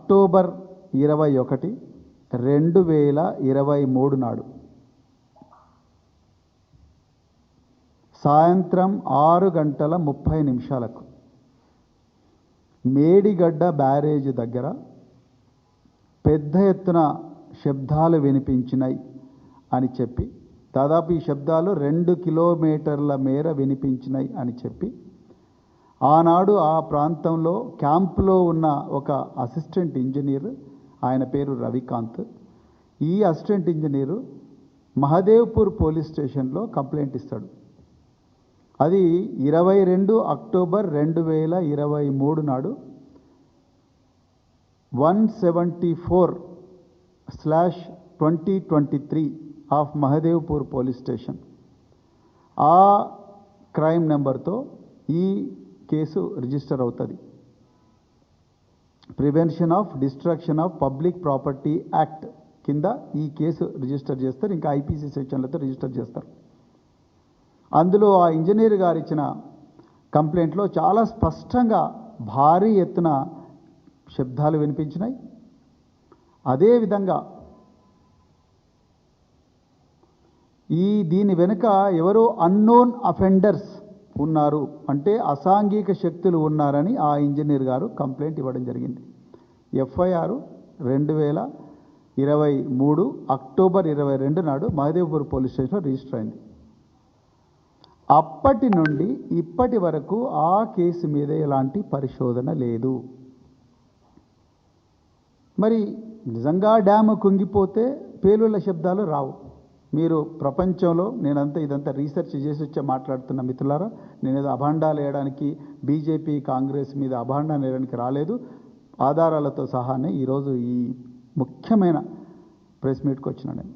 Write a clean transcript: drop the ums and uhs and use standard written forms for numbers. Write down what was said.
October 21, 2023 నాడు సాయంత్రం 6:30 Medigadda barrage దగ్గర పెద్ద ఎత్తున శబ్దాలు వినిపించినాయి అని చెప్పి, దాదాపు ఈ శబ్దాలు 2 కిలోమీటర్ల మేర వినిపించినాయి అని చెప్పి, ఆనాడు ఆ ప్రాంతంలో క్యాంపులో ఉన్న ఒక అసిస్టెంట్ ఇంజనీర్, ఆయన పేరు రవికాంత్, ఈ అసిస్టెంట్ ఇంజనీరు మహదేవ్పూర్ పోలీస్ స్టేషన్లో కంప్లైంట్ ఇస్తాడు. అది 22 అక్టోబర్ 2023 నాడు 174/2023 ఆఫ్ మహదేవ్పూర్ పోలీస్ స్టేషన్. ఆ క్రైమ్ నెంబర్తో ఈ కేసు రిజిస్టర్ అవుతుంది. Prevention of destruction of public property act కింద ఈ కేసు రిజిస్టర్ చేస్తారు. ఇంకా ఐపీసీ సెక్షన్లతో రిజిస్టర్ చేస్తారు. అందులో ఆ ఇంజనీర్ గారు ఇచ్చిన కంప్లైంట్లో చాలా స్పష్టంగా భారీ ఎత్తున శబ్దాలు వినిపించినాయి. అదేవిధంగా దీని వెనుక ఎవరో అన్నోన్ అఫెండర్స్ ఉన్నారు, అంటే అసాంఘిక శక్తులు ఉన్నారని ఆ ఇంజనీర్ గారు కంప్లైంట్ ఇవ్వడం జరిగింది. ఎఫ్ఐఆర్ 2023 అక్టోబర్ 22 నాడు మహదేవ్పూర్ పోలీస్ స్టేషన్లో రిజిస్టర్ అయింది. అప్పటి నుండి ఇప్పటి వరకు ఆ కేసు మీద ఎలాంటి పరిశోధన లేదు. మరి నిజంగా డ్యాము కుంగిపోతే పేలుళ్ల శబ్దాలు రావు. మీరు ప్రపంచంలో ఇదంతా రీసెర్చ్ చేసి వచ్చే మాట్లాడుతున్న మిత్రులారా, నేనేదో అభాండాలు వేయడానికి, బీజేపీ కాంగ్రెస్ మీద అభాండాలు వేయడానికి రాలేదు. ఆధారాలతో సహానే ఈరోజు ఈ ముఖ్యమైన ప్రెస్ మీట్కి వచ్చిన నేను.